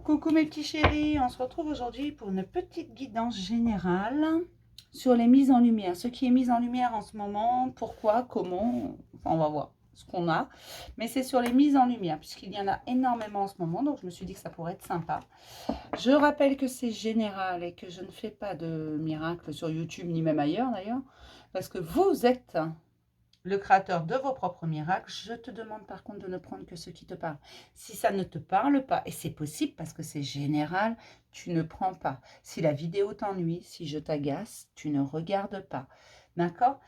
Coucou mes petits chéris, on se retrouve aujourd'hui pour une petite guidance générale sur les mises en lumière. Ce qui est mis en lumière en ce moment, pourquoi, comment, enfin, on va voir ce qu'on a. Mais c'est sur les mises en lumière, puisqu'il y en a énormément en ce moment, donc je me suis dit que ça pourrait être sympa. Je rappelle que c'est général et que je ne fais pas de miracle sur YouTube, ni même ailleurs d'ailleurs, parce que vous êtes le créateur de vos propres miracles. Je te demande par contre de ne prendre que ce qui te parle. Si ça ne te parle pas, et c'est possible parce que c'est général, tu ne prends pas. Si la vidéo t'ennuie, si je t'agace, tu ne regardes pas. D'accord?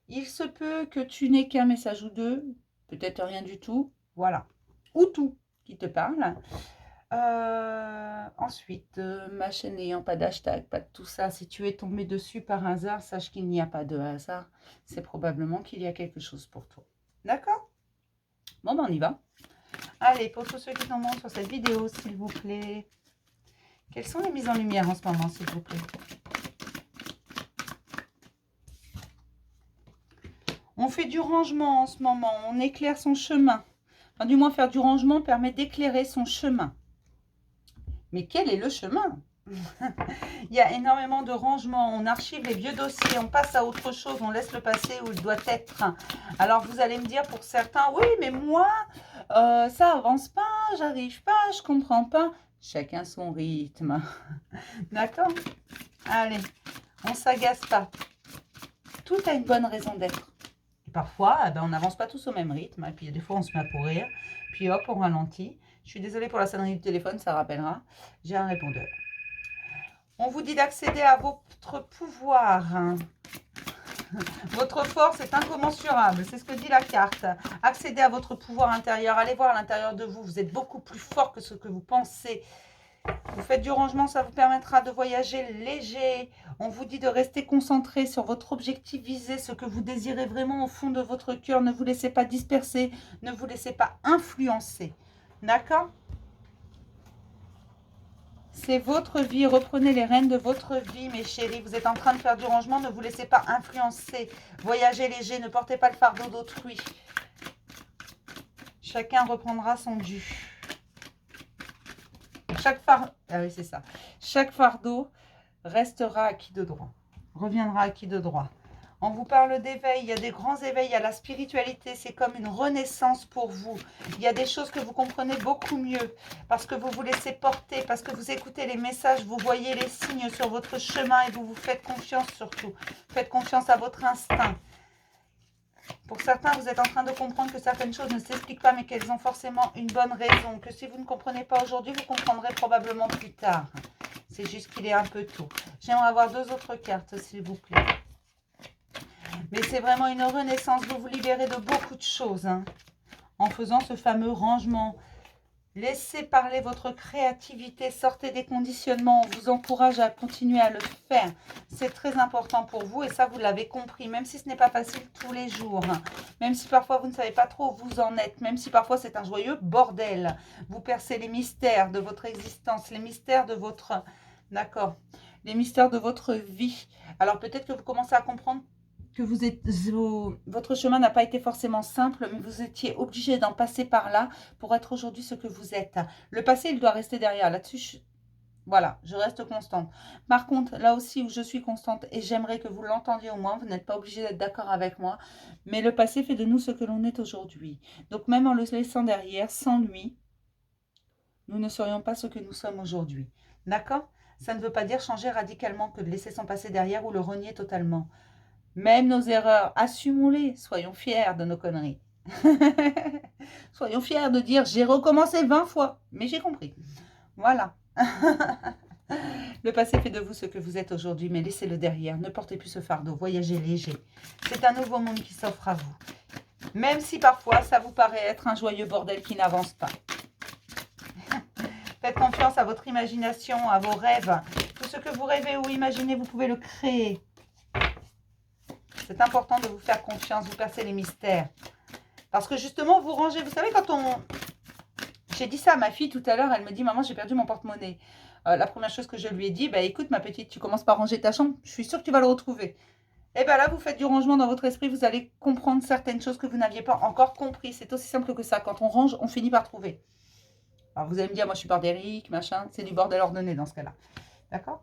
Il se peut que tu n'aies qu'un message ou deux, peut-être rien du tout, voilà. Ou tout qui te parle. Ensuite, ma chaîne n'ayant pas d'hashtag, pas de tout ça, si tu es tombé dessus par hasard, sache qu'il n'y a pas de hasard. C'est probablement qu'il y a quelque chose pour toi. D'accord? Bon, ben on y va. Allez, pour tous ceux qui tombent sur cette vidéo, s'il vous plaît. Quelles sont les mises en lumière en ce moment, s'il vous plaît? On fait du rangement en ce moment, on éclaire son chemin. Enfin, du moins, faire du rangement permet d'éclairer son chemin. Mais quel est le chemin? Il y a énormément de rangements, on archive les vieux dossiers, on passe à autre chose, on laisse le passé où il doit être. Alors vous allez me dire pour certains, oui mais moi, ça avance pas, j'arrive pas, je comprends pas. Chacun son rythme. D'accord? Allez, on s'agace pas. Tout a une bonne raison d'être. Et parfois, on n'avance pas tous au même rythme, et puis des fois on se met à courir, puis hop, on ralentit. Je suis désolée pour la sonnerie du téléphone, ça rappellera. J'ai un répondeur. On vous dit d'accéder à votre pouvoir. Votre force est incommensurable, c'est ce que dit la carte. Accédez à votre pouvoir intérieur, allez voir à l'intérieur de vous. Vous êtes beaucoup plus fort que ce que vous pensez. Vous faites du rangement, ça vous permettra de voyager léger. On vous dit de rester concentré sur votre objectif visé, ce que vous désirez vraiment au fond de votre cœur. Ne vous laissez pas disperser, ne vous laissez pas influencer. D'accord ? C'est votre vie, reprenez les rênes de votre vie, mes chéris. Vous êtes en train de faire du rangement, ne vous laissez pas influencer. Voyagez léger, ne portez pas le fardeau d'autrui. Chacun reprendra son dû. Ah oui, c'est ça. Chaque fardeau restera acquis de droit, reviendra acquis de droit. On vous parle d'éveil, il y a des grands éveils à la spiritualité, c'est comme une renaissance pour vous. Il y a des choses que vous comprenez beaucoup mieux, parce que vous vous laissez porter, parce que vous écoutez les messages, vous voyez les signes sur votre chemin et vous vous faites confiance surtout. Faites confiance à votre instinct. Pour certains, vous êtes en train de comprendre que certaines choses ne s'expliquent pas, mais qu'elles ont forcément une bonne raison. Que si vous ne comprenez pas aujourd'hui, vous comprendrez probablement plus tard. C'est juste qu'il est un peu tôt. J'aimerais avoir deux autres cartes, s'il vous plaît. Mais c'est vraiment une renaissance. Vous vous libérez de beaucoup de choses en faisant ce fameux rangement. Laissez parler votre créativité, sortez des conditionnements, on vous encourage à continuer à le faire. C'est très important pour vous et ça, vous l'avez compris, même si ce n'est pas facile tous les jours. Même si parfois vous ne savez pas trop où vous en êtes, même si parfois c'est un joyeux bordel. Vous percez les mystères de votre existence, les mystères de votre... D'accord, les mystères de votre vie. Alors peut-être que vous commencez à comprendre que votre chemin n'a pas été forcément simple, mais vous étiez obligé d'en passer par là pour être aujourd'hui ce que vous êtes. Le passé, il doit rester derrière. Là-dessus, voilà, je reste constante. Par contre, là aussi où je suis constante, et j'aimerais que vous l'entendiez au moins, vous n'êtes pas obligé d'être d'accord avec moi, mais le passé fait de nous ce que l'on est aujourd'hui. Donc même en le laissant derrière, sans lui, nous ne serions pas ce que nous sommes aujourd'hui. D'accord? Ça ne veut pas dire changer radicalement que de laisser son passé derrière ou le renier totalement. Même nos erreurs, assumons-les, soyons fiers de nos conneries. Soyons fiers de dire j'ai recommencé 20 fois, mais j'ai compris. Voilà. Le passé fait de vous ce que vous êtes aujourd'hui, mais laissez-le derrière. Ne portez plus ce fardeau, voyagez léger. C'est un nouveau monde qui s'offre à vous. Même si parfois ça vous paraît être un joyeux bordel qui n'avance pas. Faites confiance à votre imagination, à vos rêves. Tout ce que vous rêvez ou imaginez, vous pouvez le créer. C'est important de vous faire confiance, vous percez les mystères. Parce que justement, vous rangez. Vous savez, quand on... J'ai dit ça à ma fille tout à l'heure, elle me dit, maman, j'ai perdu mon porte-monnaie. La première chose que je lui ai dit, bah écoute ma petite, tu commences par ranger ta chambre, je suis sûre que tu vas le retrouver. Et bien là, vous faites du rangement dans votre esprit, vous allez comprendre certaines choses que vous n'aviez pas encore compris. C'est aussi simple que ça. Quand on range, on finit par trouver. Alors vous allez me dire, moi je suis bordérique, machin. C'est du bordel ordonné dans ce cas-là. D'accord?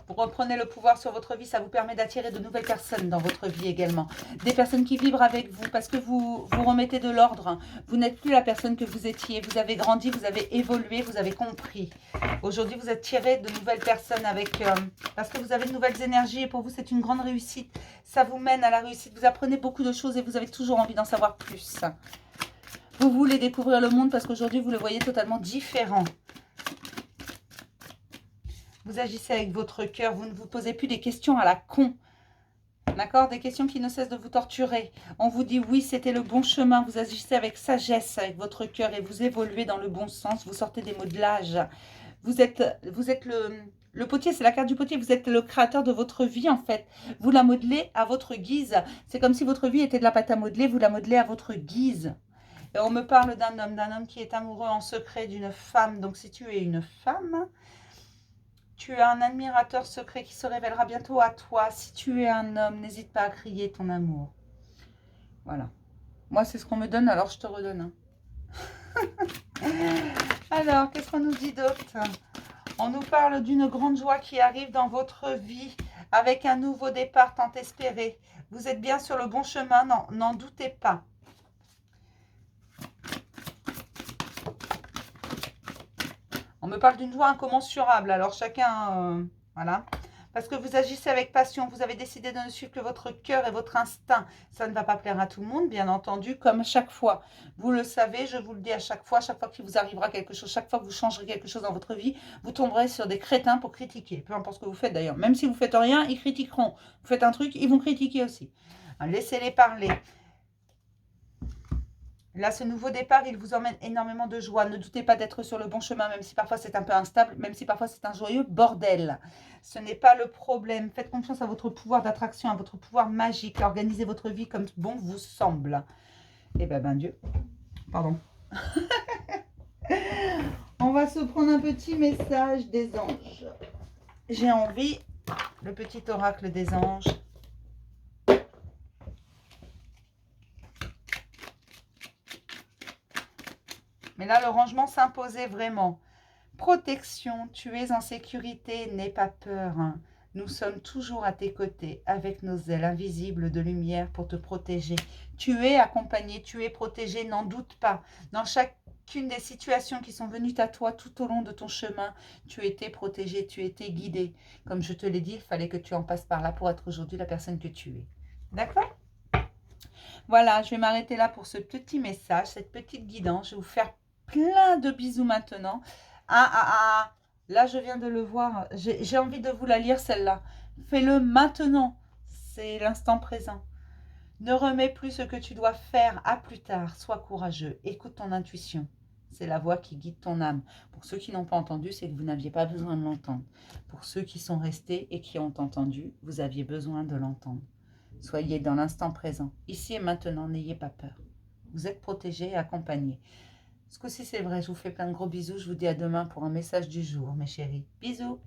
Vous reprenez le pouvoir sur votre vie, ça vous permet d'attirer de nouvelles personnes dans votre vie également. Des personnes qui vibrent avec vous parce que vous remettez de l'ordre. Vous n'êtes plus la personne que vous étiez. Vous avez grandi, vous avez évolué, vous avez compris. Aujourd'hui, vous attirez de nouvelles personnes avec parce que vous avez de nouvelles énergies et pour vous, c'est une grande réussite. Ça vous mène à la réussite. Vous apprenez beaucoup de choses et vous avez toujours envie d'en savoir plus. Vous voulez découvrir le monde parce qu'aujourd'hui, vous le voyez totalement différent. Vous agissez avec votre cœur, vous ne vous posez plus des questions à la con. D'accord? Des questions qui ne cessent de vous torturer. On vous dit oui, c'était le bon chemin. Vous agissez avec sagesse, avec votre cœur et vous évoluez dans le bon sens. Vous sortez des modelages. Vous êtes le potier, c'est la carte du potier. Vous êtes le créateur de votre vie en fait. Vous la modelez à votre guise. C'est comme si votre vie était de la pâte à modeler. Vous la modelez à votre guise. Et on me parle d'un homme qui est amoureux en secret d'une femme. Donc si tu es une femme... Tu as un admirateur secret qui se révélera bientôt à toi. Si tu es un homme, n'hésite pas à crier ton amour. Voilà. Moi, c'est ce qu'on me donne, alors je te redonne. Alors, qu'est-ce qu'on nous dit d'autre? On nous parle d'une grande joie qui arrive dans votre vie avec un nouveau départ tant espéré. Vous êtes bien sur le bon chemin, n'en doutez pas. On me parle d'une joie incommensurable. Alors chacun, voilà. Parce que vous agissez avec passion. Vous avez décidé de ne suivre que votre cœur et votre instinct. Ça ne va pas plaire à tout le monde, bien entendu, comme chaque fois. Vous le savez, je vous le dis à chaque fois qu'il vous arrivera quelque chose, chaque fois que vous changerez quelque chose dans votre vie, vous tomberez sur des crétins pour critiquer. Peu importe ce que vous faites d'ailleurs. Même si vous ne faites rien, ils critiqueront. Vous faites un truc, ils vont critiquer aussi. Laissez-les parler. Là, ce nouveau départ, il vous emmène énormément de joie. Ne doutez pas d'être sur le bon chemin, même si parfois c'est un peu instable, même si parfois c'est un joyeux bordel. Ce n'est pas le problème. Faites confiance à votre pouvoir d'attraction, à votre pouvoir magique. Organisez votre vie comme bon vous semble. Et ben Dieu. Pardon. On va se prendre un petit message des anges. J'ai envie, le petit oracle des anges. Mais là, le rangement s'imposait vraiment. Protection, tu es en sécurité, n'aie pas peur. Nous sommes toujours à tes côtés, avec nos ailes invisibles de lumière pour te protéger. Tu es accompagné, tu es protégé, n'en doute pas. Dans chacune des situations qui sont venues à toi tout au long de ton chemin, tu étais protégé, tu étais guidé. Comme je te l'ai dit, il fallait que tu en passes par là pour être aujourd'hui la personne que tu es. D'accord ? Voilà, je vais m'arrêter là pour ce petit message, cette petite guidance. Je vais vous faire plein de bisous maintenant. Là, je viens de le voir. J'ai envie de vous la lire, celle-là. Fais-le maintenant. C'est l'instant présent. Ne remets plus ce que tu dois faire à plus tard. Sois courageux. Écoute ton intuition. C'est la voix qui guide ton âme. Pour ceux qui n'ont pas entendu, c'est que vous n'aviez pas besoin de l'entendre. Pour ceux qui sont restés et qui ont entendu, vous aviez besoin de l'entendre. Soyez dans l'instant présent. Ici et maintenant, n'ayez pas peur. Vous êtes protégés et accompagnés. Ce coup-ci, c'est vrai. Je vous fais plein de gros bisous. Je vous dis à demain pour un message du jour, mes chéris. Bisous.